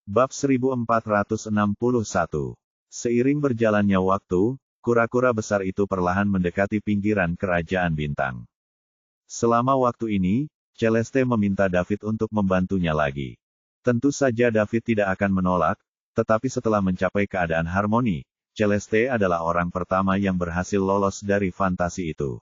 Bab 1461. Seiring berjalannya waktu, kura-kura besar itu perlahan mendekati pinggiran kerajaan bintang. Selama waktu ini, Celeste meminta David untuk membantunya lagi. Tentu saja David tidak akan menolak, tetapi setelah mencapai keadaan harmoni, Celeste adalah orang pertama yang berhasil lolos dari fantasi itu.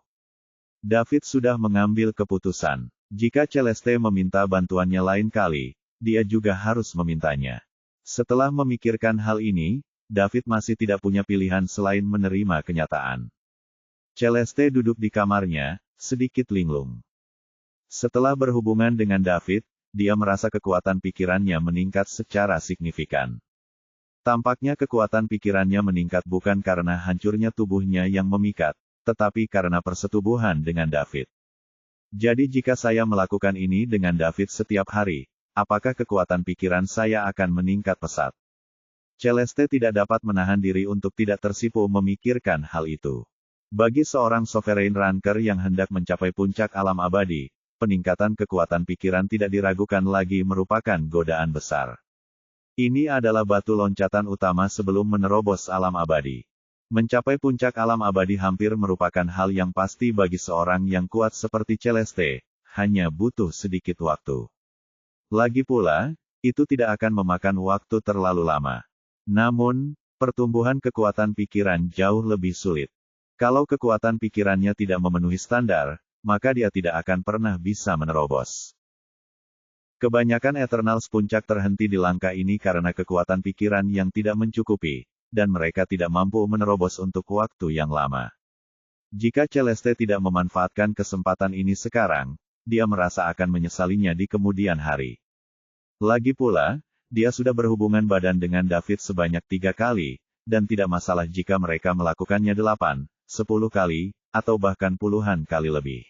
David sudah mengambil keputusan. Jika Celeste meminta bantuannya lain kali, dia juga harus memintanya. Setelah memikirkan hal ini, David masih tidak punya pilihan selain menerima kenyataan. Celeste duduk di kamarnya, sedikit linglung. Setelah berhubungan dengan David, dia merasa kekuatan pikirannya meningkat secara signifikan. Tampaknya kekuatan pikirannya meningkat bukan karena hancurnya tubuhnya yang memikat, tetapi karena persetubuhan dengan David. Jadi jika saya melakukan ini dengan David setiap hari, apakah kekuatan pikiran saya akan meningkat pesat? Celeste tidak dapat menahan diri untuk tidak tersipu memikirkan hal itu. Bagi seorang sovereign ranker yang hendak mencapai puncak alam abadi, peningkatan kekuatan pikiran tidak diragukan lagi merupakan godaan besar. Ini adalah batu loncatan utama sebelum menerobos alam abadi. Mencapai puncak alam abadi hampir merupakan hal yang pasti bagi seorang yang kuat seperti Celeste, hanya butuh sedikit waktu. Lagi pula, itu tidak akan memakan waktu terlalu lama. Namun, pertumbuhan kekuatan pikiran jauh lebih sulit. Kalau kekuatan pikirannya tidak memenuhi standar, maka dia tidak akan pernah bisa menerobos. Kebanyakan Eternals puncak terhenti di langkah ini karena kekuatan pikiran yang tidak mencukupi, dan mereka tidak mampu menerobos untuk waktu yang lama. Jika Celeste tidak memanfaatkan kesempatan ini sekarang, dia merasa akan menyesalinya di kemudian hari. Lagi pula, dia sudah berhubungan badan dengan David sebanyak 3 kali, dan tidak masalah jika mereka melakukannya 8, 10 kali, atau bahkan puluhan kali lebih.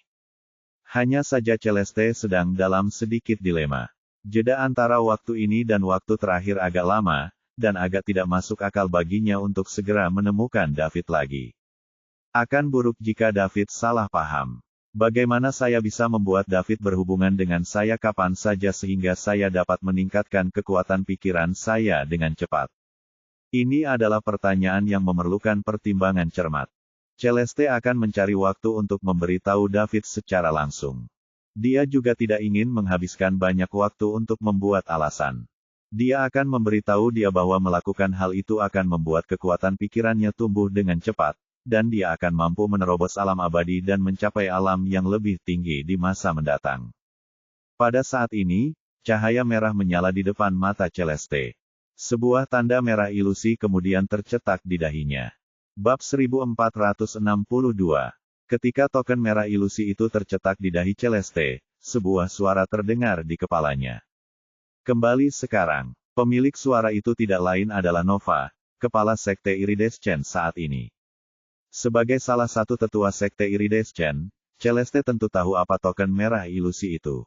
Hanya saja Celeste sedang dalam sedikit dilema. Jeda antara waktu ini dan waktu terakhir agak lama, dan agak tidak masuk akal baginya untuk segera menemukan David lagi. Akan buruk jika David salah paham. Bagaimana saya bisa membuat David berhubungan dengan saya kapan saja sehingga saya dapat meningkatkan kekuatan pikiran saya dengan cepat? Ini adalah pertanyaan yang memerlukan pertimbangan cermat. Celeste akan mencari waktu untuk memberitahu David secara langsung. Dia juga tidak ingin menghabiskan banyak waktu untuk membuat alasan. Dia akan memberitahu dia bahwa melakukan hal itu akan membuat kekuatan pikirannya tumbuh dengan cepat, dan dia akan mampu menerobos alam abadi dan mencapai alam yang lebih tinggi di masa mendatang. Pada saat ini, cahaya merah menyala di depan mata Celeste. Sebuah tanda merah ilusi kemudian tercetak di dahinya. Bab 1462. Ketika token merah ilusi itu tercetak di dahi Celeste, sebuah suara terdengar di kepalanya. Kembali sekarang, pemilik suara itu tidak lain adalah Nova, kepala Sekte Iridescent saat ini. Sebagai salah satu tetua Sekte Iridescent, Celeste tentu tahu apa token merah ilusi itu.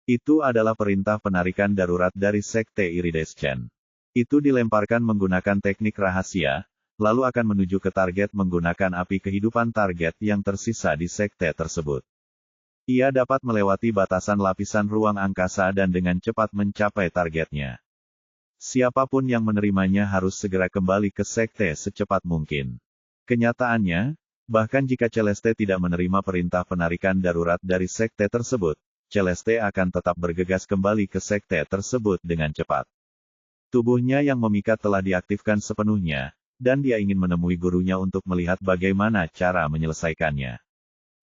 Itu adalah perintah penarikan darurat dari Sekte Iridescent. Itu dilemparkan menggunakan teknik rahasia, lalu akan menuju ke target menggunakan api kehidupan target yang tersisa di sekte tersebut. Ia dapat melewati batasan lapisan ruang angkasa dan dengan cepat mencapai targetnya. Siapapun yang menerimanya harus segera kembali ke sekte secepat mungkin. Kenyataannya, bahkan jika Celeste tidak menerima perintah penarikan darurat dari sekte tersebut, Celeste akan tetap bergegas kembali ke sekte tersebut dengan cepat. Tubuhnya yang memikat telah diaktifkan sepenuhnya, dan dia ingin menemui gurunya untuk melihat bagaimana cara menyelesaikannya.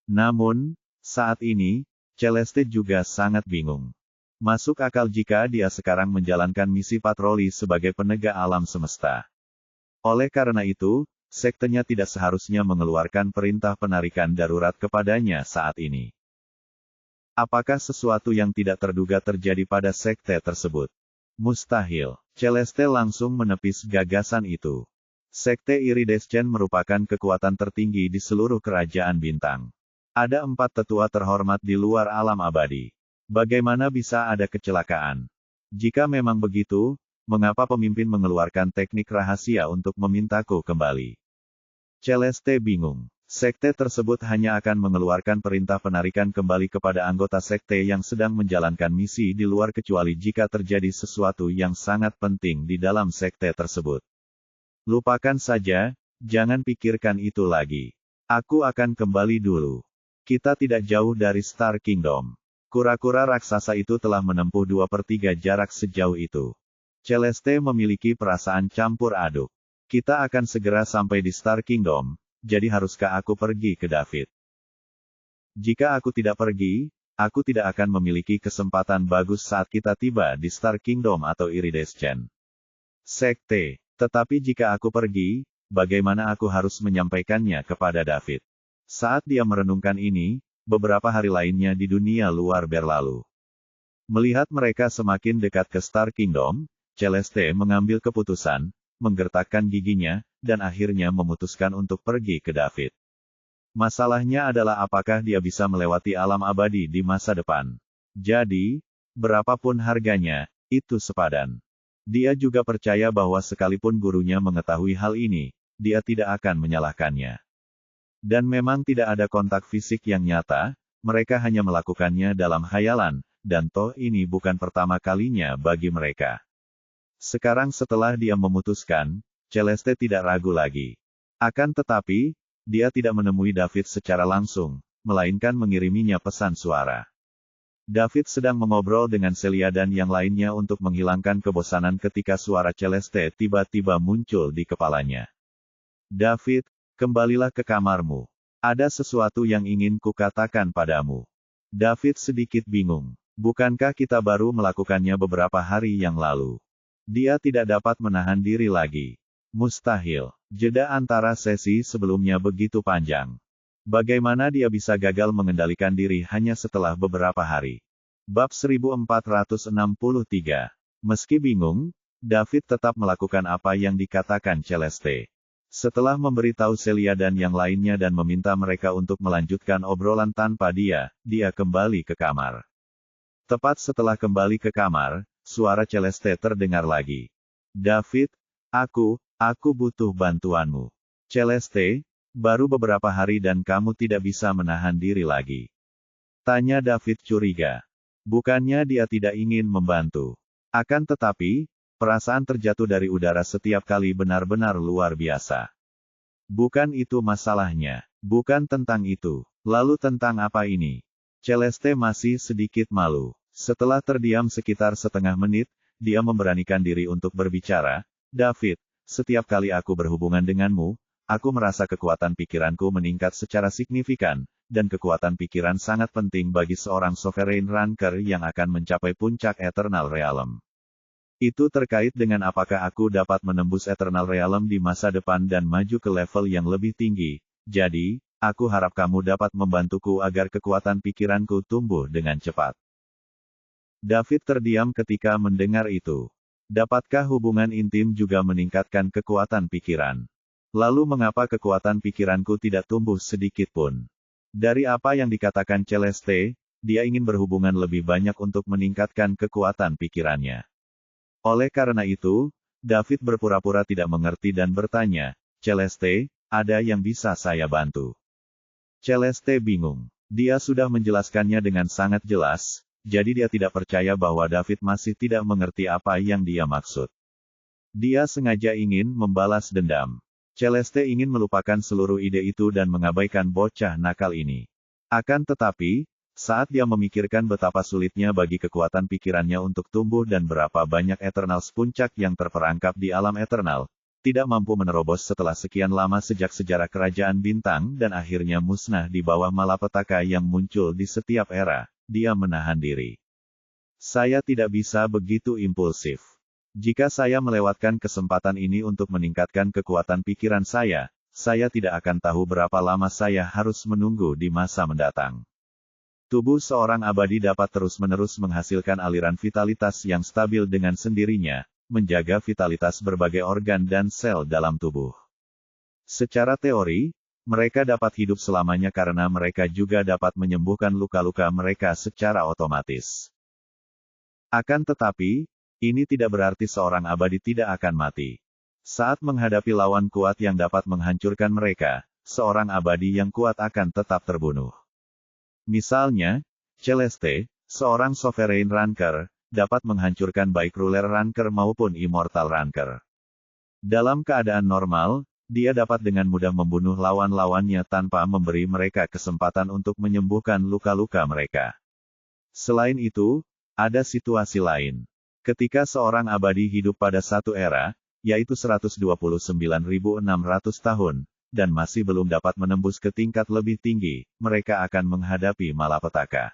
Namun, saat ini, Celeste juga sangat bingung. Masuk akal jika dia sekarang menjalankan misi patroli sebagai penegak alam semesta. Oleh karena itu, sektenya tidak seharusnya mengeluarkan perintah penarikan darurat kepadanya saat ini. Apakah sesuatu yang tidak terduga terjadi pada sekte tersebut? Mustahil. Celeste langsung menepis gagasan itu. Sekte Iridescent merupakan kekuatan tertinggi di seluruh kerajaan bintang. Ada 4 tetua terhormat di luar alam abadi. Bagaimana bisa ada kecelakaan? Jika memang begitu, mengapa pemimpin mengeluarkan teknik rahasia untuk memintaku kembali? Celeste bingung. Sekte tersebut hanya akan mengeluarkan perintah penarikan kembali kepada anggota sekte yang sedang menjalankan misi di luar kecuali jika terjadi sesuatu yang sangat penting di dalam sekte tersebut. Lupakan saja, jangan pikirkan itu lagi. Aku akan kembali dulu. Kita tidak jauh dari Star Kingdom. Kura-kura raksasa itu telah menempuh 2/3 jarak sejauh itu. Celeste memiliki perasaan campur aduk. Kita akan segera sampai di Star Kingdom. Jadi haruskah aku pergi ke David? Jika aku tidak pergi, aku tidak akan memiliki kesempatan bagus saat kita tiba di Star Kingdom atau Iridescent Sekte. Tetapi jika aku pergi, bagaimana aku harus menyampaikannya kepada David? Saat dia merenungkan ini, beberapa hari lainnya di dunia luar berlalu. Melihat mereka semakin dekat ke Star Kingdom, Celeste mengambil keputusan, menggertakkan giginya, dan akhirnya memutuskan untuk pergi ke David. Masalahnya adalah apakah dia bisa melewati alam abadi di masa depan. Jadi, berapapun harganya, itu sepadan. Dia juga percaya bahwa sekalipun gurunya mengetahui hal ini, dia tidak akan menyalahkannya. Dan memang tidak ada kontak fisik yang nyata, mereka hanya melakukannya dalam khayalan, dan toh ini bukan pertama kalinya bagi mereka. Sekarang setelah dia memutuskan, Celeste tidak ragu lagi. Akan tetapi, dia tidak menemui David secara langsung, melainkan mengiriminya pesan suara. David sedang mengobrol dengan Celia dan yang lainnya untuk menghilangkan kebosanan ketika suara Celeste tiba-tiba muncul di kepalanya. David, kembalilah ke kamarmu. Ada sesuatu yang ingin kukatakan padamu. David sedikit bingung. Bukankah kita baru melakukannya beberapa hari yang lalu? Dia tidak dapat menahan diri lagi. Mustahil. Jeda antara sesi sebelumnya begitu panjang. Bagaimana dia bisa gagal mengendalikan diri hanya setelah beberapa hari? Bab 1463. Meski bingung, David tetap melakukan apa yang dikatakan Celeste. Setelah memberitahu Celia dan yang lainnya dan meminta mereka untuk melanjutkan obrolan tanpa dia kembali ke kamar. Tepat setelah kembali ke kamar, suara Celeste terdengar lagi. David, aku butuh bantuanmu. Celeste, baru beberapa hari dan kamu tidak bisa menahan diri lagi. Tanya David curiga. Bukannya dia tidak ingin membantu. Akan tetapi, perasaan terjatuh dari udara setiap kali benar-benar luar biasa. Bukan itu masalahnya. Bukan tentang itu. Lalu tentang apa ini? Celeste masih sedikit malu. Setelah terdiam sekitar setengah menit, dia memberanikan diri untuk berbicara. David, setiap kali aku berhubungan denganmu, aku merasa kekuatan pikiranku meningkat secara signifikan, dan kekuatan pikiran sangat penting bagi seorang Sovereign Ranker yang akan mencapai puncak Eternal Realm. Itu terkait dengan apakah aku dapat menembus Eternal Realm di masa depan dan maju ke level yang lebih tinggi. Jadi, aku harap kamu dapat membantuku agar kekuatan pikiranku tumbuh dengan cepat. David terdiam ketika mendengar itu. Dapatkah hubungan intim juga meningkatkan kekuatan pikiran? Lalu mengapa kekuatan pikiranku tidak tumbuh sedikit pun? Dari apa yang dikatakan Celeste, dia ingin berhubungan lebih banyak untuk meningkatkan kekuatan pikirannya. Oleh karena itu, David berpura-pura tidak mengerti dan bertanya, Celeste, ada yang bisa saya bantu? Celeste bingung. Dia sudah menjelaskannya dengan sangat jelas, jadi dia tidak percaya bahwa David masih tidak mengerti apa yang dia maksud. Dia sengaja ingin membalas dendam. Celeste ingin melupakan seluruh ide itu dan mengabaikan bocah nakal ini. Akan tetapi, saat dia memikirkan betapa sulitnya bagi kekuatan pikirannya untuk tumbuh dan berapa banyak Eternals puncak yang terperangkap di alam Eternal, tidak mampu menerobos setelah sekian lama sejak sejarah kerajaan bintang dan akhirnya musnah di bawah malapetaka yang muncul di setiap era, dia menahan diri. Saya tidak bisa begitu impulsif. Jika saya melewatkan kesempatan ini untuk meningkatkan kekuatan pikiran saya tidak akan tahu berapa lama saya harus menunggu di masa mendatang. Tubuh seorang abadi dapat terus-menerus menghasilkan aliran vitalitas yang stabil dengan sendirinya, menjaga vitalitas berbagai organ dan sel dalam tubuh. Secara teori, mereka dapat hidup selamanya karena mereka juga dapat menyembuhkan luka-luka mereka secara otomatis. Akan tetapi, ini tidak berarti seorang abadi tidak akan mati. Saat menghadapi lawan kuat yang dapat menghancurkan mereka, seorang abadi yang kuat akan tetap terbunuh. Misalnya, Celeste, seorang Sovereign Ranker, dapat menghancurkan baik Ruler Ranker maupun Immortal Ranker. Dalam keadaan normal, dia dapat dengan mudah membunuh lawan-lawannya tanpa memberi mereka kesempatan untuk menyembuhkan luka-luka mereka. Selain itu, ada situasi lain. Ketika seorang abadi hidup pada satu era, yaitu 129.600 tahun, dan masih belum dapat menembus ke tingkat lebih tinggi, mereka akan menghadapi malapetaka.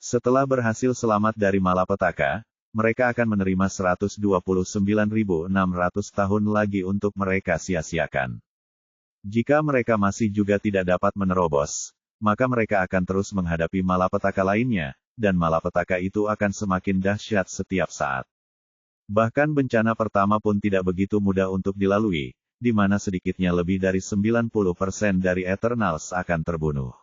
Setelah berhasil selamat dari malapetaka, mereka akan menerima 129.600 tahun lagi untuk mereka sia-siakan. Jika mereka masih juga tidak dapat menerobos, maka mereka akan terus menghadapi malapetaka lainnya, dan malapetaka itu akan semakin dahsyat setiap saat. Bahkan bencana pertama pun tidak begitu mudah untuk dilalui, di mana sedikitnya lebih dari 90% dari Eternals akan terbunuh.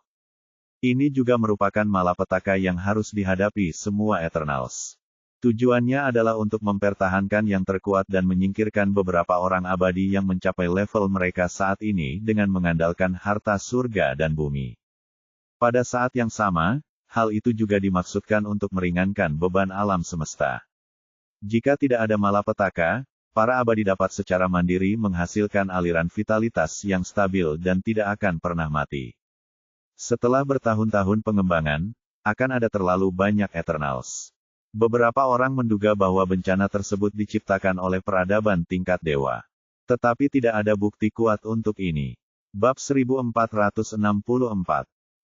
Ini juga merupakan malapetaka yang harus dihadapi semua Eternals. Tujuannya adalah untuk mempertahankan yang terkuat dan menyingkirkan beberapa orang abadi yang mencapai level mereka saat ini dengan mengandalkan harta surga dan bumi. Pada saat yang sama, hal itu juga dimaksudkan untuk meringankan beban alam semesta. Jika tidak ada malapetaka, para abadi dapat secara mandiri menghasilkan aliran vitalitas yang stabil dan tidak akan pernah mati. Setelah bertahun-tahun pengembangan, akan ada terlalu banyak Eternals. Beberapa orang menduga bahwa bencana tersebut diciptakan oleh peradaban tingkat dewa. Tetapi tidak ada bukti kuat untuk ini. Bab 1464.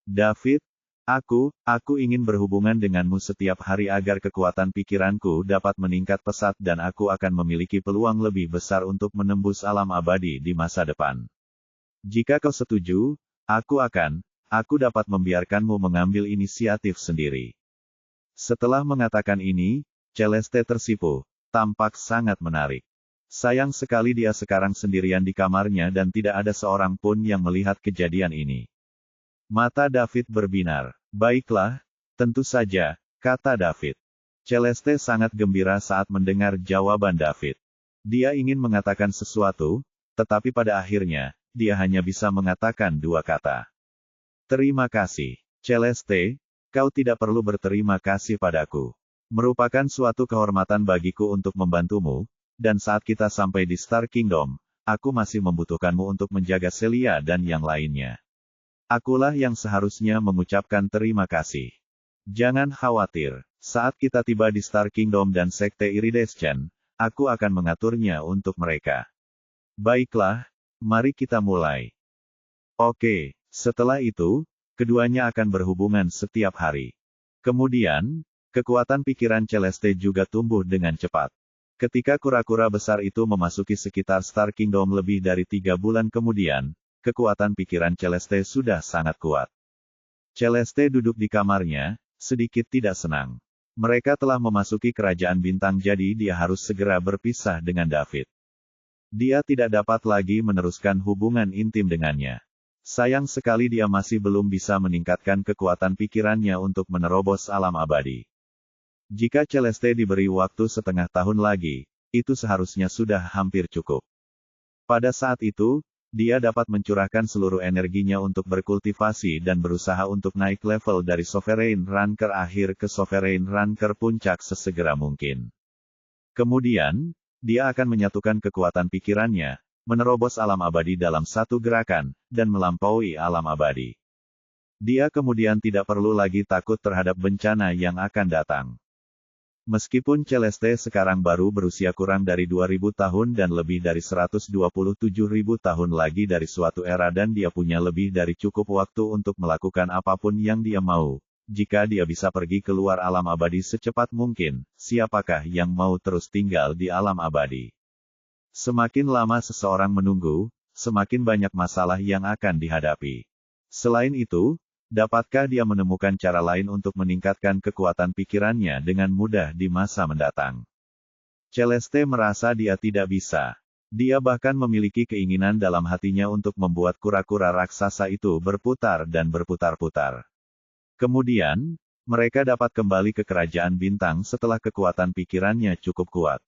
David, Aku ingin berhubungan denganmu setiap hari agar kekuatan pikiranku dapat meningkat pesat dan aku akan memiliki peluang lebih besar untuk menembus alam abadi di masa depan. Jika kau setuju, aku dapat membiarkanmu mengambil inisiatif sendiri. Setelah mengatakan ini, Celeste tersipu, tampak sangat menarik. Sayang sekali dia sekarang sendirian di kamarnya dan tidak ada seorang pun yang melihat kejadian ini. Mata David berbinar. Baiklah, tentu saja, kata David. Celeste sangat gembira saat mendengar jawaban David. Dia ingin mengatakan sesuatu, tetapi pada akhirnya, dia hanya bisa mengatakan dua kata. Terima kasih. Celeste, kau tidak perlu berterima kasih padaku. Merupakan suatu kehormatan bagiku untuk membantumu, dan saat kita sampai di Star Kingdom, aku masih membutuhkanmu untuk menjaga Celia dan yang lainnya. Akulah yang seharusnya mengucapkan terima kasih. Jangan khawatir, saat kita tiba di Star Kingdom dan Sekte Iridescent, aku akan mengaturnya untuk mereka. Baiklah, mari kita mulai. Oke, setelah itu, keduanya akan berhubungan setiap hari. Kemudian, kekuatan pikiran Celeste juga tumbuh dengan cepat. Ketika kura-kura besar itu memasuki sekitar Star Kingdom lebih dari 3 bulan kemudian, kekuatan pikiran Celeste sudah sangat kuat. Celeste duduk di kamarnya, sedikit tidak senang. Mereka telah memasuki kerajaan bintang jadi dia harus segera berpisah dengan David. Dia tidak dapat lagi meneruskan hubungan intim dengannya. Sayang sekali dia masih belum bisa meningkatkan kekuatan pikirannya untuk menerobos alam abadi. Jika Celeste diberi waktu setengah tahun lagi, itu seharusnya sudah hampir cukup. Pada saat itu, dia dapat mencurahkan seluruh energinya untuk berkultivasi dan berusaha untuk naik level dari Sovereign Ranker akhir ke Sovereign Ranker puncak sesegera mungkin. Kemudian, dia akan menyatukan kekuatan pikirannya, menerobos alam abadi dalam satu gerakan, dan melampaui alam abadi. Dia kemudian tidak perlu lagi takut terhadap bencana yang akan datang. Meskipun Celeste sekarang baru berusia kurang dari 2000 tahun dan lebih dari 127.000 tahun lagi dari suatu era dan dia punya lebih dari cukup waktu untuk melakukan apapun yang dia mau, jika dia bisa pergi keluar alam abadi secepat mungkin, siapakah yang mau terus tinggal di alam abadi? Semakin lama seseorang menunggu, semakin banyak masalah yang akan dihadapi. Selain itu, dapatkah dia menemukan cara lain untuk meningkatkan kekuatan pikirannya dengan mudah di masa mendatang? Celeste merasa dia tidak bisa. Dia bahkan memiliki keinginan dalam hatinya untuk membuat kura-kura raksasa itu berputar dan berputar-putar. Kemudian, mereka dapat kembali ke kerajaan bintang setelah kekuatan pikirannya cukup kuat.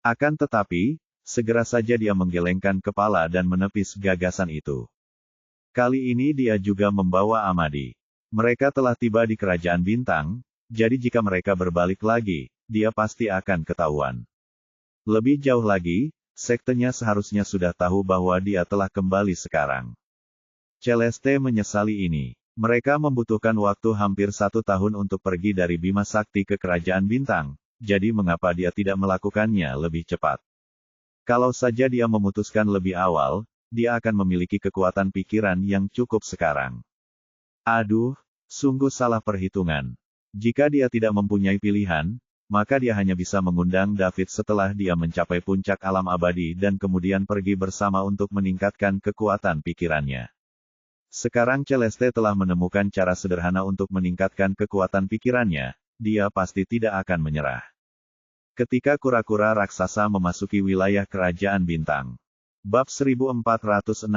Akan tetapi, segera saja dia menggelengkan kepala dan menepis gagasan itu. Kali ini dia juga membawa Amadi. Mereka telah tiba di Kerajaan Bintang, jadi jika mereka berbalik lagi, dia pasti akan ketahuan. Lebih jauh lagi, sektenya seharusnya sudah tahu bahwa dia telah kembali sekarang. Celeste menyesali ini. Mereka membutuhkan waktu hampir 1 tahun untuk pergi dari Bima Sakti ke Kerajaan Bintang, jadi mengapa dia tidak melakukannya lebih cepat? Kalau saja dia memutuskan lebih awal, dia akan memiliki kekuatan pikiran yang cukup sekarang. Aduh, sungguh salah perhitungan. Jika dia tidak mempunyai pilihan, maka dia hanya bisa mengundang David setelah dia mencapai puncak alam abadi dan kemudian pergi bersama untuk meningkatkan kekuatan pikirannya. Sekarang Celeste telah menemukan cara sederhana untuk meningkatkan kekuatan pikirannya, dia pasti tidak akan menyerah. Ketika kura-kura raksasa memasuki wilayah Kerajaan Bintang. Bab 1465.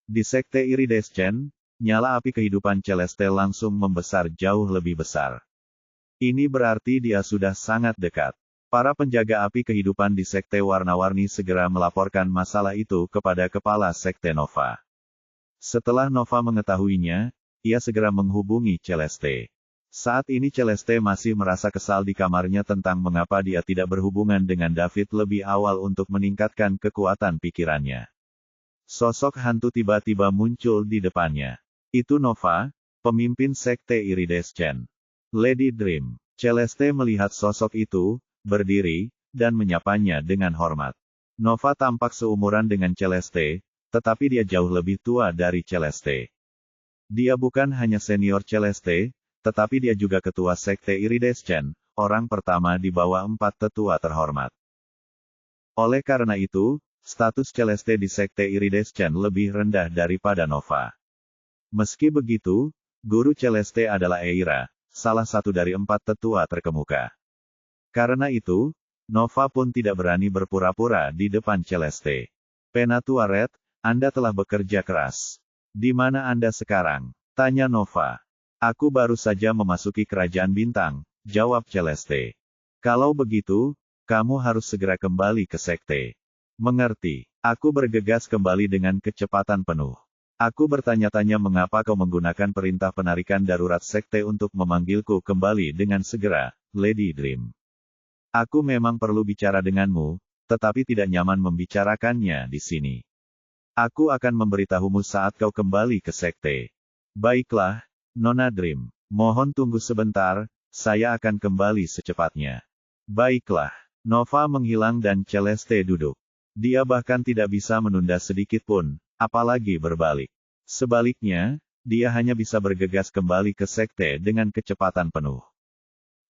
Di Sekte Iridescent, nyala api kehidupan Celeste langsung membesar jauh lebih besar. Ini berarti dia sudah sangat dekat. Para penjaga api kehidupan di Sekte Warna-Warni segera melaporkan masalah itu kepada Kepala Sekte Nova. Setelah Nova mengetahuinya, ia segera menghubungi Celeste. Saat ini Celeste masih merasa kesal di kamarnya tentang mengapa dia tidak berhubungan dengan David lebih awal untuk meningkatkan kekuatan pikirannya. Sosok hantu tiba-tiba muncul di depannya. Itu Nova, pemimpin Sekte Iridescent. Lady Dream. Celeste melihat sosok itu, berdiri, dan menyapanya dengan hormat. Nova tampak seumuran dengan Celeste, tetapi dia jauh lebih tua dari Celeste. Dia bukan hanya senior Celeste, tetapi dia juga ketua Sekte Iridescent, orang pertama di bawah 4 tetua terhormat. Oleh karena itu, status Celeste di Sekte Iridescent lebih rendah daripada Nova. Meski begitu, guru Celeste adalah Eira, salah satu dari 4 tetua terkemuka. Karena itu, Nova pun tidak berani berpura-pura di depan Celeste. Penatua Red, Anda telah bekerja keras. Di mana Anda sekarang? Tanya Nova. Aku baru saja memasuki Kerajaan Bintang, jawab Celeste. Kalau begitu, kamu harus segera kembali ke Sekte. Mengerti. Aku bergegas kembali dengan kecepatan penuh. Aku bertanya-tanya mengapa kau menggunakan perintah penarikan darurat Sekte untuk memanggilku kembali dengan segera, Lady Dream. Aku memang perlu bicara denganmu, tetapi tidak nyaman membicarakannya di sini. Aku akan memberitahumu saat kau kembali ke Sekte. Baiklah, Nona Dream. Mohon tunggu sebentar, saya akan kembali secepatnya. Baiklah. Nova menghilang dan Celeste duduk. Dia bahkan tidak bisa menunda sedikit pun, apalagi berbalik. Sebaliknya, dia hanya bisa bergegas kembali ke Sekte dengan kecepatan penuh.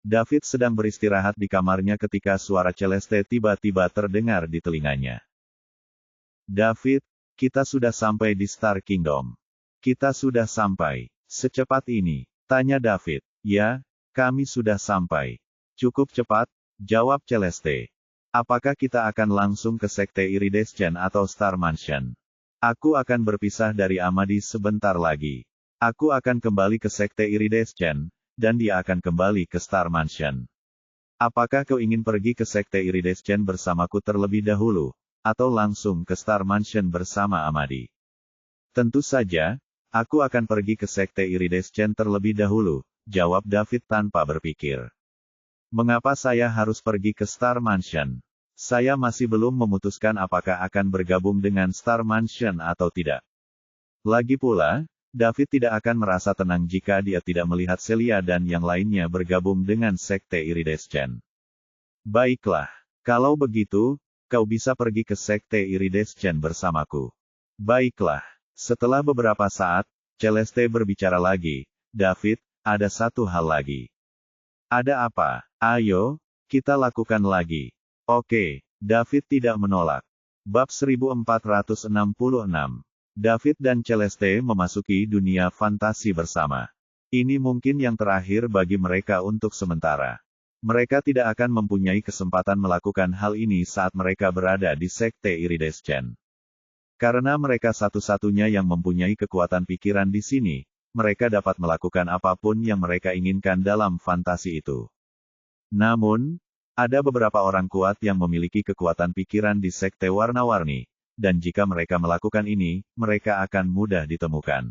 David sedang beristirahat di kamarnya ketika suara Celeste tiba-tiba terdengar di telinganya. David, kita sudah sampai di Star Kingdom. Kita sudah sampai. Secepat ini? Tanya David. Ya, kami sudah sampai. Cukup cepat, jawab Celeste. Apakah kita akan langsung ke Sekte Iridescent atau Star Mansion? Aku akan berpisah dari Amadi sebentar lagi. Aku akan kembali ke Sekte Iridescent, dan dia akan kembali ke Star Mansion. Apakah kau ingin pergi ke Sekte Iridescent bersamaku terlebih dahulu, atau langsung ke Star Mansion bersama Amadi? Tentu saja, aku akan pergi ke Sekte Iridescent terlebih dahulu, jawab David tanpa berpikir. Mengapa saya harus pergi ke Star Mansion? Saya masih belum memutuskan apakah akan bergabung dengan Star Mansion atau tidak. Lagi pula, David tidak akan merasa tenang jika dia tidak melihat Celia dan yang lainnya bergabung dengan Sekte Iridescent. Baiklah, kalau begitu, kau bisa pergi ke Sekte Iridescent bersamaku. Baiklah. Setelah beberapa saat, Celeste berbicara lagi. David, ada satu hal lagi. Ada apa? Ayo, kita lakukan lagi. Oke, David tidak menolak. Bab 1466. David dan Celeste memasuki dunia fantasi bersama. Ini mungkin yang terakhir bagi mereka untuk sementara. Mereka tidak akan mempunyai kesempatan melakukan hal ini saat mereka berada di Sekte Iridescent. Karena mereka satu-satunya yang mempunyai kekuatan pikiran di sini, mereka dapat melakukan apapun yang mereka inginkan dalam fantasi itu. Namun, ada beberapa orang kuat yang memiliki kekuatan pikiran di Sekte Warna-Warni, dan jika mereka melakukan ini, mereka akan mudah ditemukan.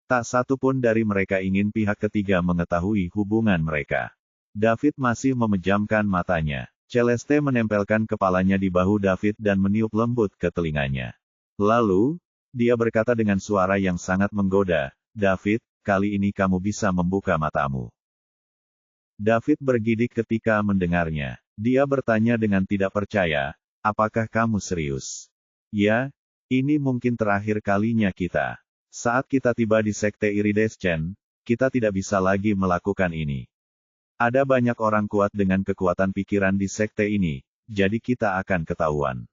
Tak satu pun dari mereka ingin pihak ketiga mengetahui hubungan mereka. David masih memejamkan matanya. Celeste menempelkan kepalanya di bahu David dan meniup lembut ke telinganya. Lalu, dia berkata dengan suara yang sangat menggoda, "David, kali ini kamu bisa membuka matamu." David bergidik ketika mendengarnya. Dia bertanya dengan tidak percaya, "Apakah kamu serius?" "Ya, ini mungkin terakhir kalinya kita. Saat kita tiba di Sekte Iridescent, kita tidak bisa lagi melakukan ini. Ada banyak orang kuat dengan kekuatan pikiran di sekte ini, jadi kita akan ketahuan."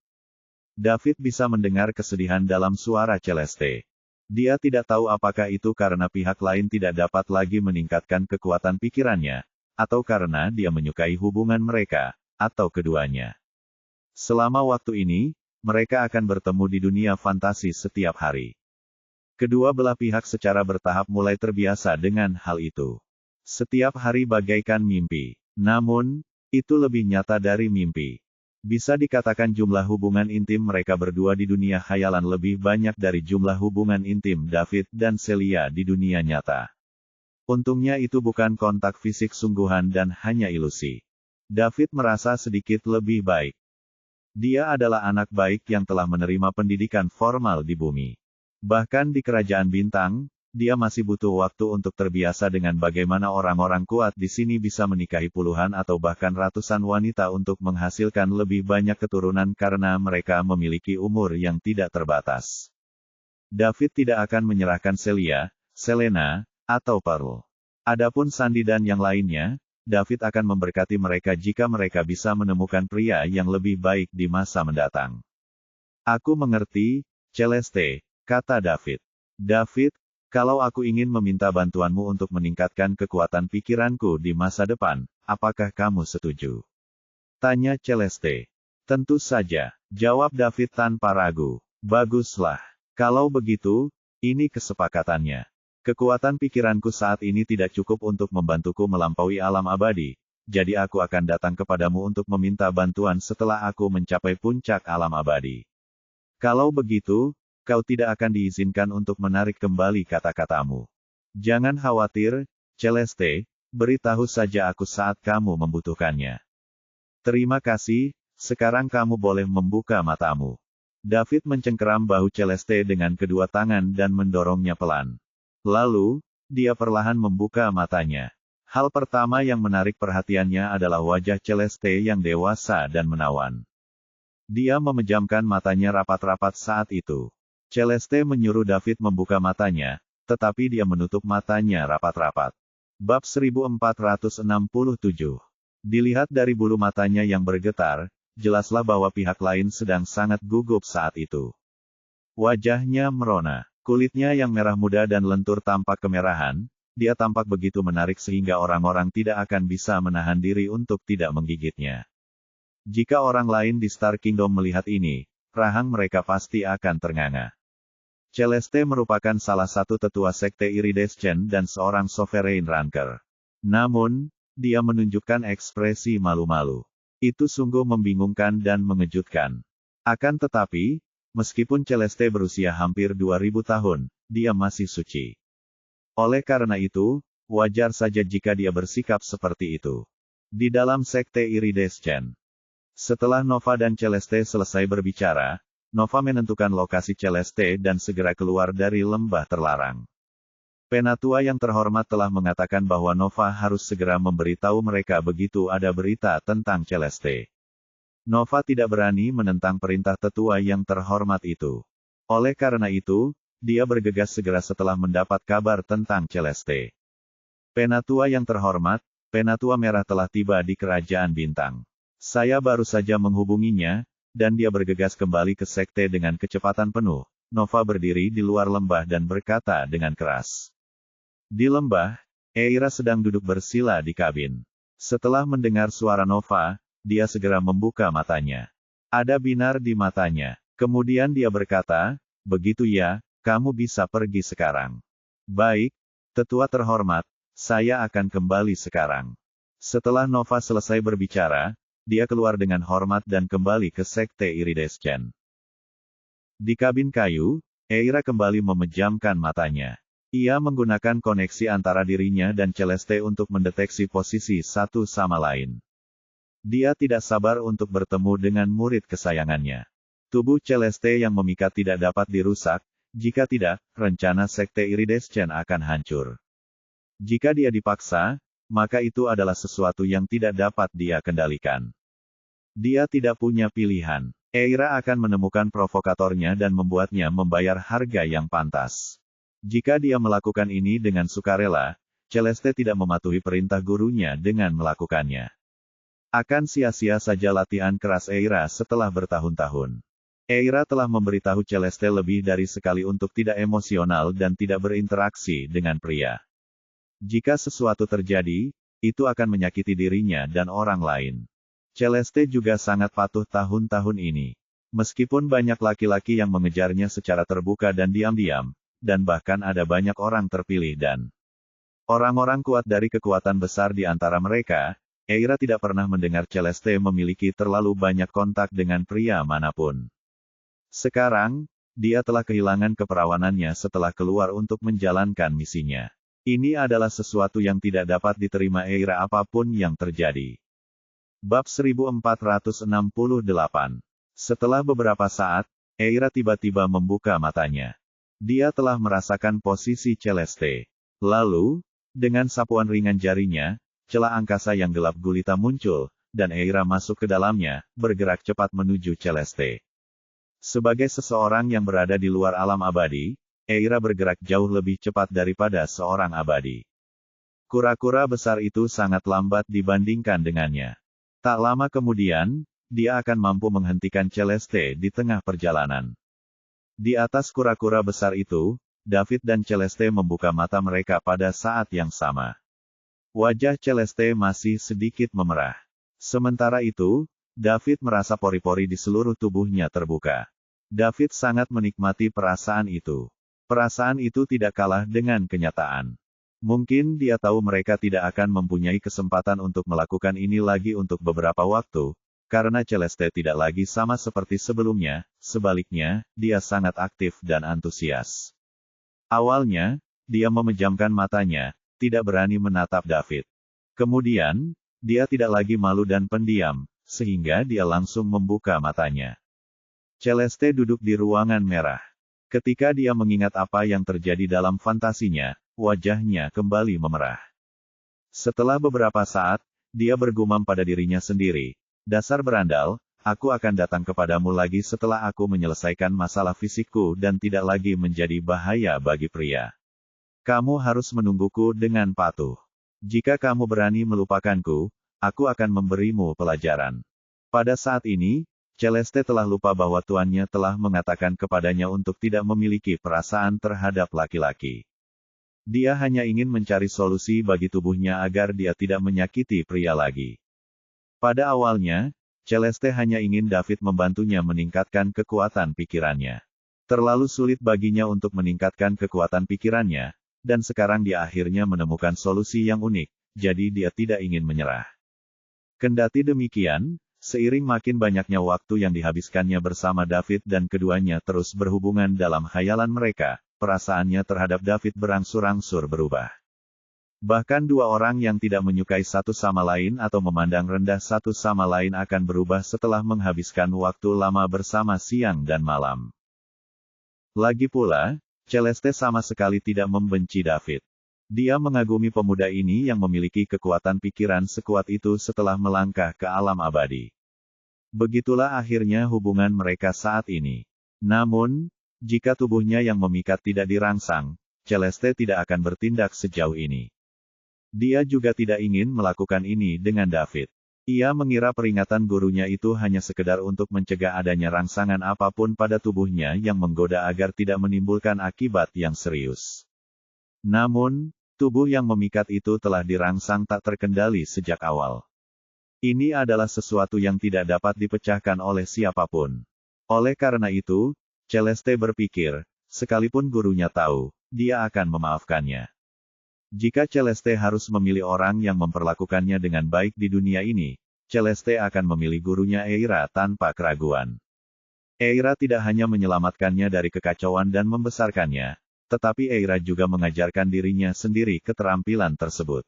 David bisa mendengar kesedihan dalam suara Celeste. Dia tidak tahu apakah itu karena pihak lain tidak dapat lagi meningkatkan kekuatan pikirannya, atau karena dia menyukai hubungan mereka, atau keduanya. Selama waktu ini, mereka akan bertemu di dunia fantasi setiap hari. Kedua belah pihak secara bertahap mulai terbiasa dengan hal itu. Setiap hari bagaikan mimpi. Namun, itu lebih nyata dari mimpi. Bisa dikatakan jumlah hubungan intim mereka berdua di dunia khayalan lebih banyak dari jumlah hubungan intim David dan Celia di dunia nyata. Untungnya itu bukan kontak fisik sungguhan dan hanya ilusi. David merasa sedikit lebih baik. Dia adalah anak baik yang telah menerima pendidikan formal di bumi. Bahkan di Kerajaan Bintang, dia masih butuh waktu untuk terbiasa dengan bagaimana orang-orang kuat di sini bisa menikahi puluhan atau bahkan ratusan wanita untuk menghasilkan lebih banyak keturunan karena mereka memiliki umur yang tidak terbatas. David tidak akan menyerahkan Celia, Selena, atau Pearl. Adapun Sandy dan yang lainnya, David akan memberkati mereka jika mereka bisa menemukan pria yang lebih baik di masa mendatang. "Aku mengerti, Celeste," kata David. "David, kalau aku ingin meminta bantuanmu untuk meningkatkan kekuatan pikiranku di masa depan, apakah kamu setuju?" tanya Celeste. "Tentu saja," jawab David tanpa ragu. "Baguslah. Kalau begitu, ini kesepakatannya. Kekuatan pikiranku saat ini tidak cukup untuk membantuku melampaui alam abadi, jadi aku akan datang kepadamu untuk meminta bantuan setelah aku mencapai puncak alam abadi. Kalau begitu, kau tidak akan diizinkan untuk menarik kembali kata-katamu. Jangan khawatir, Celeste, beritahu saja aku saat kamu membutuhkannya." "Terima kasih, sekarang kamu boleh membuka matamu." David mencengkeram bahu Celeste dengan kedua tangan dan mendorongnya pelan. Lalu, dia perlahan membuka matanya. Hal pertama yang menarik perhatiannya adalah wajah Celeste yang dewasa dan menawan. Dia memejamkan matanya rapat-rapat saat itu. Celeste menyuruh David membuka matanya, tetapi dia menutup matanya rapat-rapat. Bab 1467. Dilihat dari bulu matanya yang bergetar, jelaslah bahwa pihak lain sedang sangat gugup saat itu. Wajahnya merona, kulitnya yang merah muda dan lentur tampak kemerahan, dia tampak begitu menarik sehingga orang-orang tidak akan bisa menahan diri untuk tidak menggigitnya. Jika orang lain di Star Kingdom melihat ini, rahang mereka pasti akan ternganga. Celeste merupakan salah satu tetua Sekte Iridescent dan seorang Sovereign Ranker. Namun, dia menunjukkan ekspresi malu-malu. Itu sungguh membingungkan dan mengejutkan. Akan tetapi, meskipun Celeste berusia hampir 2000 tahun, dia masih suci. Oleh karena itu, wajar saja jika dia bersikap seperti itu. Di dalam Sekte Iridescent. Setelah Nova dan Celeste selesai berbicara, Nova menentukan lokasi Celeste dan segera keluar dari lembah terlarang. Penatua yang terhormat telah mengatakan bahwa Nova harus segera memberitahu mereka begitu ada berita tentang Celeste. Nova tidak berani menentang perintah tetua yang terhormat itu. Oleh karena itu, dia bergegas segera setelah mendapat kabar tentang Celeste. "Penatua yang terhormat, Penatua Merah telah tiba di Kerajaan Bintang. Saya baru saja menghubunginya, dan dia bergegas kembali ke sekte dengan kecepatan penuh." Nova berdiri di luar lembah dan berkata dengan keras. Di lembah, Eira sedang duduk bersila di kabin. Setelah mendengar suara Nova, dia segera membuka matanya. Ada binar di matanya. Kemudian dia berkata, "Begitu ya, kamu bisa pergi sekarang." "Baik, tetua terhormat, saya akan kembali sekarang." Setelah Nova selesai berbicara, dia keluar dengan hormat dan kembali ke Sekte Iridescent. Di kabin kayu, Eira kembali memejamkan matanya. Ia menggunakan koneksi antara dirinya dan Celeste untuk mendeteksi posisi satu sama lain. Dia tidak sabar untuk bertemu dengan murid kesayangannya. Tubuh Celeste yang memikat tidak dapat dirusak, jika tidak, rencana Sekte Iridescent akan hancur. Jika dia dipaksa, maka itu adalah sesuatu yang tidak dapat dia kendalikan. Dia tidak punya pilihan. Eira akan menemukan provokatornya dan membuatnya membayar harga yang pantas. Jika dia melakukan ini dengan sukarela, Celeste tidak mematuhi perintah gurunya dengan melakukannya. Akan sia-sia saja latihan keras Eira setelah bertahun-tahun. Eira telah memberitahu Celeste lebih dari sekali untuk tidak emosional dan tidak berinteraksi dengan pria. Jika sesuatu terjadi, itu akan menyakiti dirinya dan orang lain. Celeste juga sangat patuh tahun-tahun ini. Meskipun banyak laki-laki yang mengejarnya secara terbuka dan diam-diam, dan bahkan ada banyak orang terpilih dan orang-orang kuat dari kekuatan besar di antara mereka, Eira tidak pernah mendengar Celeste memiliki terlalu banyak kontak dengan pria manapun. Sekarang, dia telah kehilangan keperawanannya setelah keluar untuk menjalankan misinya. Ini adalah sesuatu yang tidak dapat diterima Eira apapun yang terjadi. Bab 1468. Setelah beberapa saat, Eira tiba-tiba membuka matanya. Dia telah merasakan posisi Celeste. Lalu, dengan sapuan ringan jarinya, celah angkasa yang gelap gulita muncul, dan Eira masuk ke dalamnya, bergerak cepat menuju Celeste. Sebagai seseorang yang berada di luar alam abadi, Eira bergerak jauh lebih cepat daripada seorang abadi. Kura-kura besar itu sangat lambat dibandingkan dengannya. Tak lama kemudian, dia akan mampu menghentikan Celeste di tengah perjalanan. Di atas kura-kura besar itu, David dan Celeste membuka mata mereka pada saat yang sama. Wajah Celeste masih sedikit memerah. Sementara itu, David merasa pori-pori di seluruh tubuhnya terbuka. David sangat menikmati perasaan itu. Perasaan itu tidak kalah dengan kenyataan. Mungkin dia tahu mereka tidak akan mempunyai kesempatan untuk melakukan ini lagi untuk beberapa waktu, karena Celeste tidak lagi sama seperti sebelumnya, sebaliknya, dia sangat aktif dan antusias. Awalnya, dia memejamkan matanya, tidak berani menatap David. Kemudian, dia tidak lagi malu dan pendiam, sehingga dia langsung membuka matanya. Celeste duduk di ruangan merah. Ketika dia mengingat apa yang terjadi dalam fantasinya, wajahnya kembali memerah. Setelah beberapa saat, dia bergumam pada dirinya sendiri, "Dasar berandal, aku akan datang kepadamu lagi setelah aku menyelesaikan masalah fisikku dan tidak lagi menjadi bahaya bagi pria. Kamu harus menungguku dengan patuh. Jika kamu berani melupakanku, aku akan memberimu pelajaran." Pada saat ini, Celeste telah lupa bahwa tuannya telah mengatakan kepadanya untuk tidak memiliki perasaan terhadap laki-laki. Dia hanya ingin mencari solusi bagi tubuhnya agar dia tidak menyakiti pria lagi. Pada awalnya, Celeste hanya ingin David membantunya meningkatkan kekuatan pikirannya. Terlalu sulit baginya untuk meningkatkan kekuatan pikirannya, dan sekarang dia akhirnya menemukan solusi yang unik, jadi dia tidak ingin menyerah. Kendati demikian, seiring makin banyaknya waktu yang dihabiskannya bersama David dan keduanya terus berhubungan dalam khayalan mereka, perasaannya terhadap David berangsur-angsur berubah. Bahkan dua orang yang tidak menyukai satu sama lain atau memandang rendah satu sama lain akan berubah setelah menghabiskan waktu lama bersama siang dan malam. Lagi pula, Celeste sama sekali tidak membenci David. Dia mengagumi pemuda ini yang memiliki kekuatan pikiran sekuat itu setelah melangkah ke alam abadi. Begitulah akhirnya hubungan mereka saat ini. Namun, jika tubuhnya yang memikat tidak dirangsang, Celeste tidak akan bertindak sejauh ini. Dia juga tidak ingin melakukan ini dengan David. Ia mengira peringatan gurunya itu hanya sekedar untuk mencegah adanya rangsangan apapun pada tubuhnya yang menggoda agar tidak menimbulkan akibat yang serius. Namun, tubuh yang memikat itu telah dirangsang tak terkendali sejak awal. Ini adalah sesuatu yang tidak dapat dipecahkan oleh siapapun. Oleh karena itu, Celeste berpikir, sekalipun gurunya tahu, dia akan memaafkannya. Jika Celeste harus memilih orang yang memperlakukannya dengan baik di dunia ini, Celeste akan memilih gurunya Eira tanpa keraguan. Eira tidak hanya menyelamatkannya dari kekacauan dan membesarkannya, tetapi Eira juga mengajarkan dirinya sendiri keterampilan tersebut.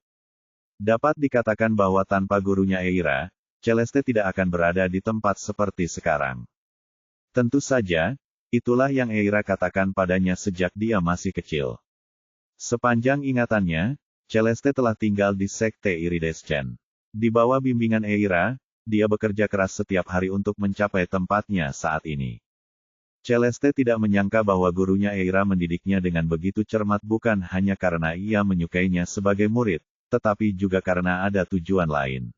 Dapat dikatakan bahwa tanpa gurunya Eira, Celeste tidak akan berada di tempat seperti sekarang. Tentu saja, itulah yang Eira katakan padanya sejak dia masih kecil. Sepanjang ingatannya, Celeste telah tinggal di Sekte Iridescent. Di bawah bimbingan Eira, dia bekerja keras setiap hari untuk mencapai tempatnya saat ini. Celeste tidak menyangka bahwa gurunya Eira mendidiknya dengan begitu cermat bukan hanya karena ia menyukainya sebagai murid, tetapi juga karena ada tujuan lain.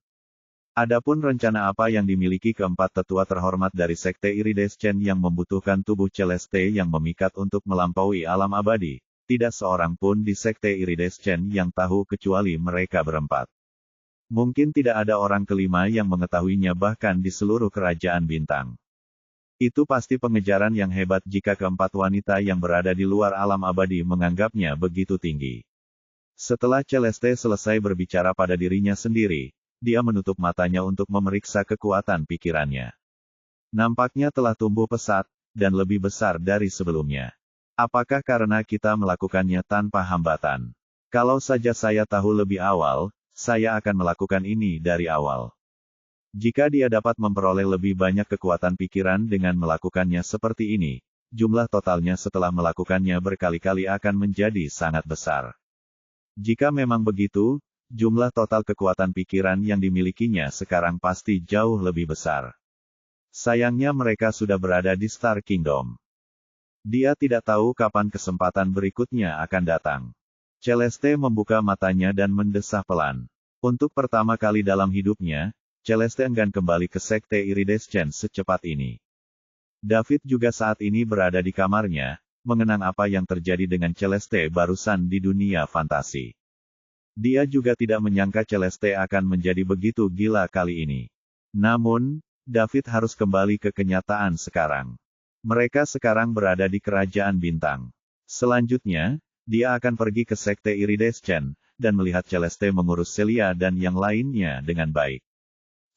Adapun rencana apa yang dimiliki keempat tetua terhormat dari Sekte Iridescent yang membutuhkan tubuh Celeste yang memikat untuk melampaui alam abadi, tidak seorang pun di Sekte Iridescent yang tahu kecuali mereka berempat. Mungkin tidak ada orang kelima yang mengetahuinya bahkan di seluruh kerajaan bintang. Itu pasti pengejaran yang hebat jika keempat wanita yang berada di luar alam abadi menganggapnya begitu tinggi. Setelah Celeste selesai berbicara pada dirinya sendiri, dia menutup matanya untuk memeriksa kekuatan pikirannya. Nampaknya telah tumbuh pesat, dan lebih besar dari sebelumnya. Apakah karena kita melakukannya tanpa hambatan? Kalau saja saya tahu lebih awal, saya akan melakukan ini dari awal. Jika dia dapat memperoleh lebih banyak kekuatan pikiran dengan melakukannya seperti ini, jumlah totalnya setelah melakukannya berkali-kali akan menjadi sangat besar. Jika memang begitu, jumlah total kekuatan pikiran yang dimilikinya sekarang pasti jauh lebih besar. Sayangnya mereka sudah berada di Star Kingdom. Dia tidak tahu kapan kesempatan berikutnya akan datang. Celeste membuka matanya dan mendesah pelan. Untuk pertama kali dalam hidupnya, Celeste enggan kembali ke Sekte Iridescent secepat ini. David juga saat ini berada di kamarnya, mengenang apa yang terjadi dengan Celeste barusan di dunia fantasi. Dia juga tidak menyangka Celeste akan menjadi begitu gila kali ini. Namun, David harus kembali ke kenyataan sekarang. Mereka sekarang berada di Kerajaan Bintang. Selanjutnya, dia akan pergi ke Sekte Iridescent, dan melihat Celeste mengurus Celia dan yang lainnya dengan baik.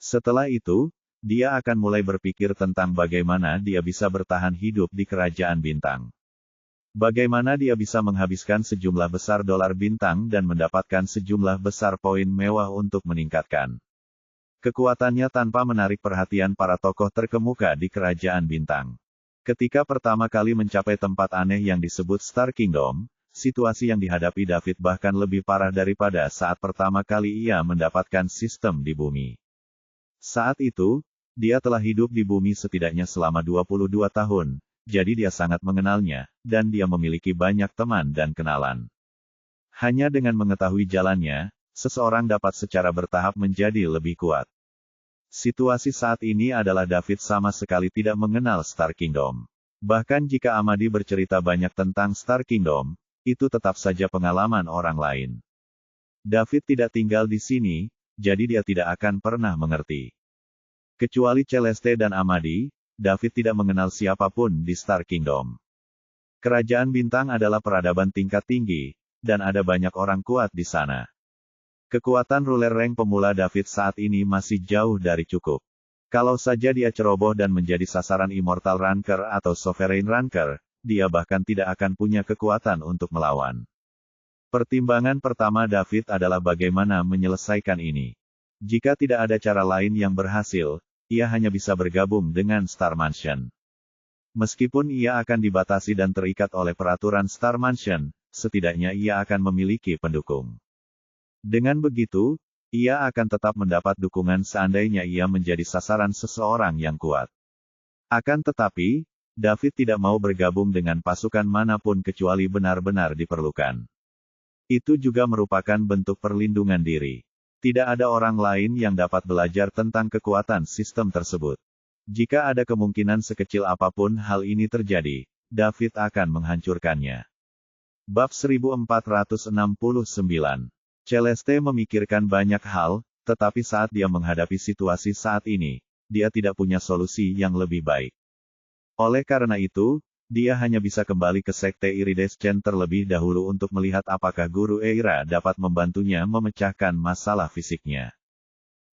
Setelah itu, dia akan mulai berpikir tentang bagaimana dia bisa bertahan hidup di Kerajaan Bintang. Bagaimana dia bisa menghabiskan sejumlah besar dolar bintang dan mendapatkan sejumlah besar poin mewah untuk meningkatkan kekuatannya tanpa menarik perhatian para tokoh terkemuka di Kerajaan Bintang. Ketika pertama kali mencapai tempat aneh yang disebut Star Kingdom, situasi yang dihadapi David bahkan lebih parah daripada saat pertama kali ia mendapatkan sistem di bumi. Saat itu, dia telah hidup di bumi setidaknya selama 22 tahun. Jadi dia sangat mengenalnya, dan dia memiliki banyak teman dan kenalan. Hanya dengan mengetahui jalannya, seseorang dapat secara bertahap menjadi lebih kuat. Situasi saat ini adalah David sama sekali tidak mengenal Star Kingdom. Bahkan jika Amadi bercerita banyak tentang Star Kingdom, itu tetap saja pengalaman orang lain. David tidak tinggal di sini, jadi dia tidak akan pernah mengerti. Kecuali Celeste dan Amadi, David tidak mengenal siapapun di Star Kingdom. Kerajaan Bintang adalah peradaban tingkat tinggi, dan ada banyak orang kuat di sana. Kekuatan ruler rank pemula David saat ini masih jauh dari cukup. Kalau saja dia ceroboh dan menjadi sasaran Immortal Ranker atau Sovereign Ranker, dia bahkan tidak akan punya kekuatan untuk melawan. Pertimbangan pertama David adalah bagaimana menyelesaikan ini. Jika tidak ada cara lain yang berhasil, ia hanya bisa bergabung dengan Star Mansion. Meskipun ia akan dibatasi dan terikat oleh peraturan Star Mansion, setidaknya ia akan memiliki pendukung. Dengan begitu, ia akan tetap mendapat dukungan seandainya ia menjadi sasaran seseorang yang kuat. Akan tetapi, David tidak mau bergabung dengan pasukan manapun kecuali benar-benar diperlukan. Itu juga merupakan bentuk perlindungan diri. Tidak ada orang lain yang dapat belajar tentang kekuatan sistem tersebut. Jika ada kemungkinan sekecil apapun hal ini terjadi, David akan menghancurkannya. Bab 1469. Celeste memikirkan banyak hal, tetapi saat dia menghadapi situasi saat ini, dia tidak punya solusi yang lebih baik. Oleh karena itu, dia hanya bisa kembali ke Sekte Iridescent terlebih dahulu untuk melihat apakah Guru Eira dapat membantunya memecahkan masalah fisiknya.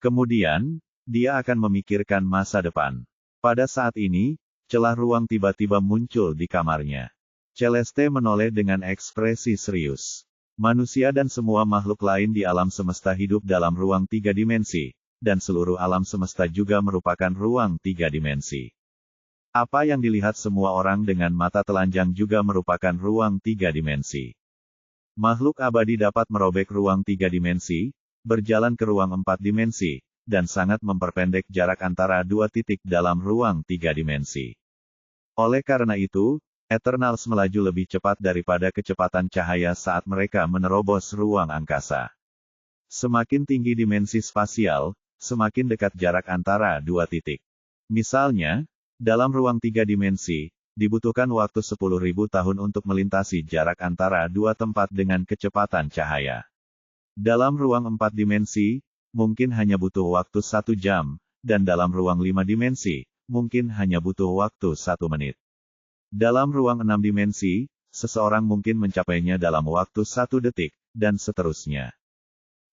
Kemudian, dia akan memikirkan masa depan. Pada saat ini, celah ruang tiba-tiba muncul di kamarnya. Celeste menoleh dengan ekspresi serius. Manusia dan semua makhluk lain di alam semesta hidup dalam ruang 3 dimensi, dan seluruh alam semesta juga merupakan ruang 3 dimensi. Apa yang dilihat semua orang dengan mata telanjang juga merupakan ruang 3 dimensi. Makhluk abadi dapat merobek ruang 3 dimensi, berjalan ke ruang 4 dimensi, dan sangat memperpendek jarak antara dua titik dalam ruang 3 dimensi. Oleh karena itu, Eternals melaju lebih cepat daripada kecepatan cahaya saat mereka menerobos ruang angkasa. Semakin tinggi dimensi spasial, semakin dekat jarak antara dua titik. Misalnya, dalam ruang 3 dimensi, dibutuhkan waktu 10.000 tahun untuk melintasi jarak antara dua tempat dengan kecepatan cahaya. Dalam ruang 4 dimensi, mungkin hanya butuh waktu 1 jam, dan dalam ruang 5 dimensi, mungkin hanya butuh waktu 1 menit. Dalam ruang 6 dimensi, seseorang mungkin mencapainya dalam waktu 1 detik, dan seterusnya.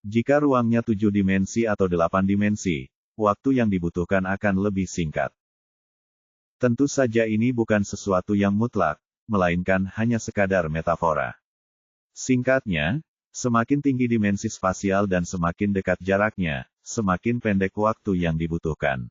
Jika ruangnya 7 dimensi atau 8 dimensi, waktu yang dibutuhkan akan lebih singkat. Tentu saja ini bukan sesuatu yang mutlak, melainkan hanya sekadar metafora. Singkatnya, semakin tinggi dimensi spasial dan semakin dekat jaraknya, semakin pendek waktu yang dibutuhkan.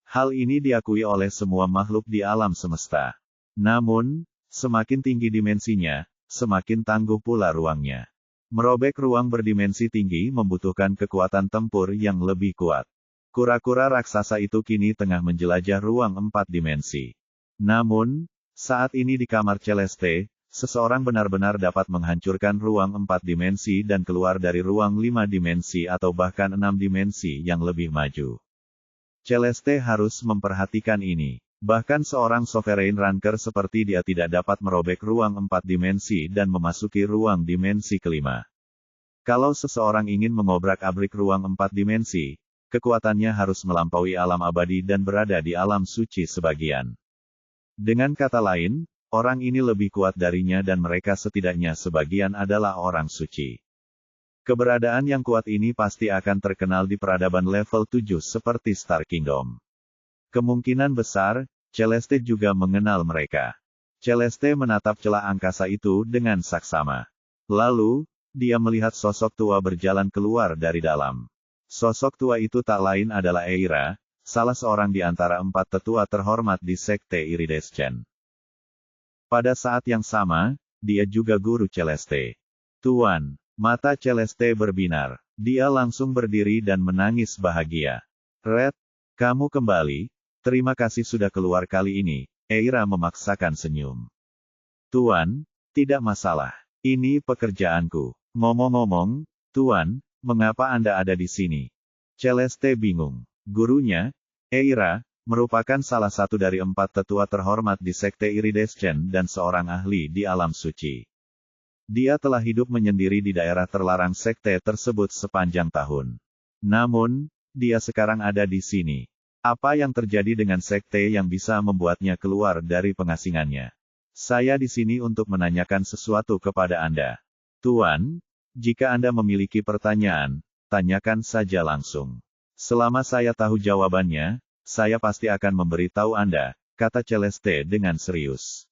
Hal ini diakui oleh semua makhluk di alam semesta. Namun, semakin tinggi dimensinya, semakin tangguh pula ruangnya. Merobek ruang berdimensi tinggi membutuhkan kekuatan tempur yang lebih kuat. Kura-kura raksasa itu kini tengah menjelajah ruang 4 dimensi. Namun, saat ini di kamar Celeste, seseorang benar-benar dapat menghancurkan ruang 4 dimensi dan keluar dari ruang 5 dimensi atau bahkan 6 dimensi yang lebih maju. Celeste harus memperhatikan ini. Bahkan seorang sovereign ranker seperti dia tidak dapat merobek ruang 4 dimensi dan memasuki ruang dimensi kelima. Kalau seseorang ingin mengobrak-abrik ruang 4 dimensi, kekuatannya harus melampaui alam abadi dan berada di alam suci sebagian. Dengan kata lain, orang ini lebih kuat darinya dan mereka setidaknya sebagian adalah orang suci. Keberadaan yang kuat ini pasti akan terkenal di peradaban level 7 seperti Star Kingdom. Kemungkinan besar, Celeste juga mengenal mereka. Celeste menatap celah angkasa itu dengan saksama. Lalu, dia melihat sosok tua berjalan keluar dari dalam. Sosok tua itu tak lain adalah Eira, salah seorang di antara 4 tetua terhormat di Sekte Iridescent. Pada saat yang sama, dia juga guru Celeste. Tuan, mata Celeste berbinar. Dia langsung berdiri dan menangis bahagia. Red, kamu kembali. Terima kasih sudah keluar kali ini, Eira memaksakan senyum. Tuan, tidak masalah. Ini pekerjaanku. Ngomong-ngomong, Tuan, mengapa Anda ada di sini? Celeste bingung. Gurunya, Eira, merupakan salah satu dari 4 tetua terhormat di Sekte Iridescent dan seorang ahli di alam suci. Dia telah hidup menyendiri di daerah terlarang sekte tersebut sepanjang tahun. Namun, dia sekarang ada di sini. Apa yang terjadi dengan sekte yang bisa membuatnya keluar dari pengasingannya? Saya di sini untuk menanyakan sesuatu kepada Anda. Tuan, jika Anda memiliki pertanyaan, tanyakan saja langsung. Selama saya tahu jawabannya, saya pasti akan memberitahu Anda, kata Celeste dengan serius.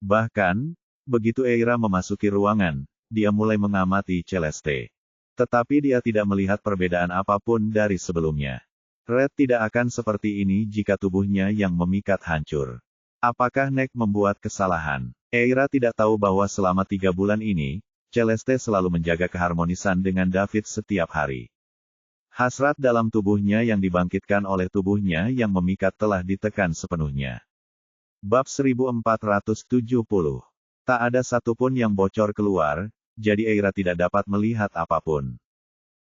Bahkan, begitu Eira memasuki ruangan, dia mulai mengamati Celeste. Tetapi dia tidak melihat perbedaan apapun dari sebelumnya. Red tidak akan seperti ini jika tubuhnya yang memikat hancur. Apakah Nek membuat kesalahan? Eira tidak tahu bahwa selama 3 bulan ini, Celeste selalu menjaga keharmonisan dengan David setiap hari. Hasrat dalam tubuhnya yang dibangkitkan oleh tubuhnya yang memikat telah ditekan sepenuhnya. Bab 1470. Tak ada satupun yang bocor keluar, jadi Eira tidak dapat melihat apapun.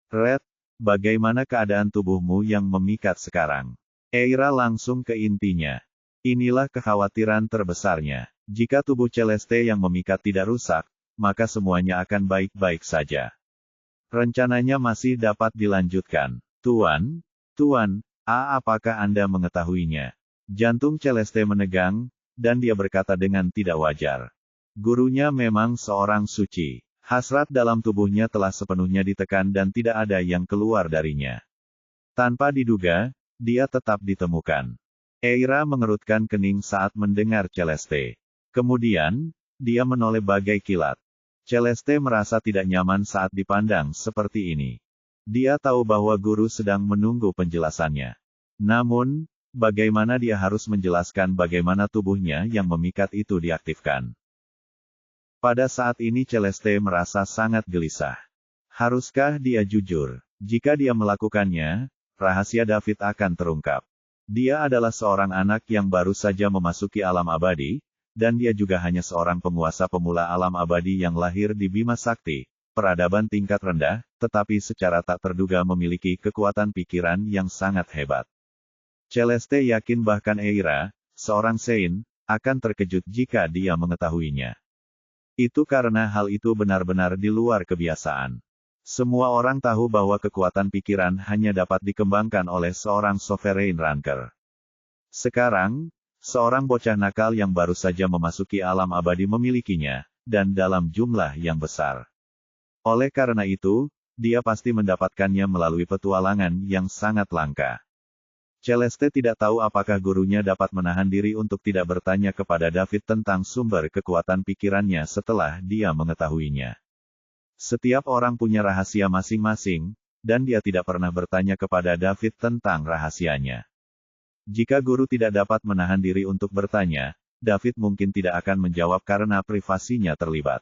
Red, bagaimana keadaan tubuhmu yang memikat sekarang? Eira langsung ke intinya. Inilah kekhawatiran terbesarnya. Jika tubuh Celeste yang memikat tidak rusak, maka semuanya akan baik-baik saja. Rencananya masih dapat dilanjutkan. Tuan, apakah Anda mengetahuinya? Jantung Celeste menegang, dan dia berkata dengan tidak wajar. Gurunya memang seorang suci. Hasrat dalam tubuhnya telah sepenuhnya ditekan dan tidak ada yang keluar darinya. Tanpa diduga, dia tetap ditemukan. Eira mengerutkan kening saat mendengar Celeste. Kemudian, dia menoleh bagai kilat. Celeste merasa tidak nyaman saat dipandang seperti ini. Dia tahu bahwa guru sedang menunggu penjelasannya. Namun, bagaimana dia harus menjelaskan bagaimana tubuhnya yang memikat itu diaktifkan? Pada saat ini Celeste merasa sangat gelisah. Haruskah dia jujur? Jika dia melakukannya, rahasia David akan terungkap. Dia adalah seorang anak yang baru saja memasuki alam abadi, dan dia juga hanya seorang penguasa pemula alam abadi yang lahir di Bima Sakti, peradaban tingkat rendah, tetapi secara tak terduga memiliki kekuatan pikiran yang sangat hebat. Celeste yakin bahkan Eira, seorang Sein, akan terkejut jika dia mengetahuinya. Itu karena hal itu benar-benar di luar kebiasaan. Semua orang tahu bahwa kekuatan pikiran hanya dapat dikembangkan oleh seorang Sovereign Ranker. Sekarang, seorang bocah nakal yang baru saja memasuki alam abadi memilikinya, dan dalam jumlah yang besar. Oleh karena itu, dia pasti mendapatkannya melalui petualangan yang sangat langka. Celeste tidak tahu apakah gurunya dapat menahan diri untuk tidak bertanya kepada David tentang sumber kekuatan pikirannya setelah dia mengetahuinya. Setiap orang punya rahasia masing-masing, dan dia tidak pernah bertanya kepada David tentang rahasianya. Jika guru tidak dapat menahan diri untuk bertanya, David mungkin tidak akan menjawab karena privasinya terlibat.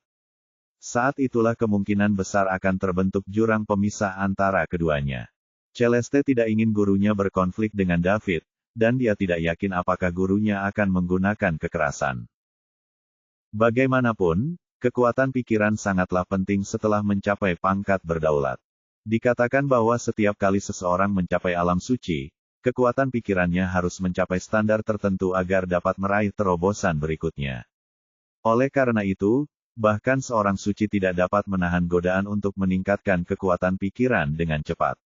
Saat itulah kemungkinan besar akan terbentuk jurang pemisah antara keduanya. Celeste tidak ingin gurunya berkonflik dengan David, dan dia tidak yakin apakah gurunya akan menggunakan kekerasan. Bagaimanapun, kekuatan pikiran sangatlah penting setelah mencapai pangkat berdaulat. Dikatakan bahwa setiap kali seseorang mencapai alam suci, kekuatan pikirannya harus mencapai standar tertentu agar dapat meraih terobosan berikutnya. Oleh karena itu, bahkan seorang suci tidak dapat menahan godaan untuk meningkatkan kekuatan pikiran dengan cepat.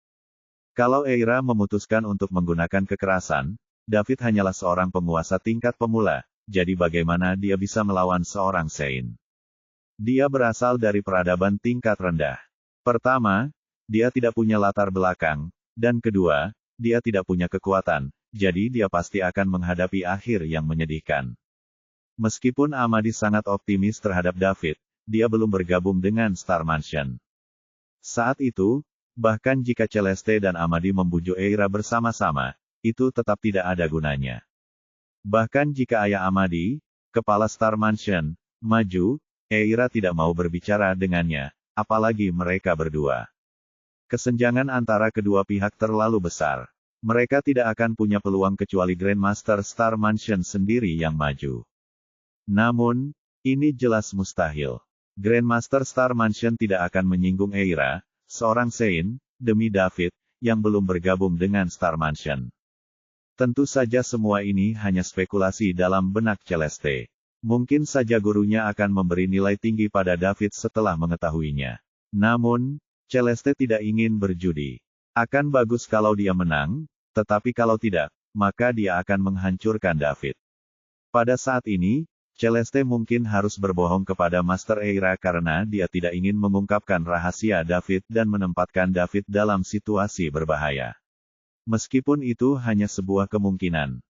Kalau Eira memutuskan untuk menggunakan kekerasan, David hanyalah seorang penguasa tingkat pemula, jadi bagaimana dia bisa melawan seorang Sein? Dia berasal dari peradaban tingkat rendah. Pertama, dia tidak punya latar belakang, dan kedua, dia tidak punya kekuatan, jadi dia pasti akan menghadapi akhir yang menyedihkan. Meskipun Amadi sangat optimis terhadap David, dia belum bergabung dengan Star Mansion. Saat itu, bahkan jika Celeste dan Amadi membujuk Eira bersama-sama, itu tetap tidak ada gunanya. Bahkan jika ayah Amadi, kepala Star Mansion, maju, Eira tidak mau berbicara dengannya, apalagi mereka berdua. Kesenjangan antara kedua pihak terlalu besar. Mereka tidak akan punya peluang kecuali Grandmaster Star Mansion sendiri yang maju. Namun, ini jelas mustahil. Grandmaster Star Mansion tidak akan menyinggung Eira, seorang Sein, demi David, yang belum bergabung dengan Star Mansion. Tentu saja semua ini hanya spekulasi dalam benak Celeste. Mungkin saja gurunya akan memberi nilai tinggi pada David setelah mengetahuinya. Namun, Celeste tidak ingin berjudi. Akan bagus kalau dia menang, tetapi kalau tidak, maka dia akan menghancurkan David. Pada saat ini, Celeste mungkin harus berbohong kepada Master Eira karena dia tidak ingin mengungkapkan rahasia David dan menempatkan David dalam situasi berbahaya. Meskipun itu hanya sebuah kemungkinan,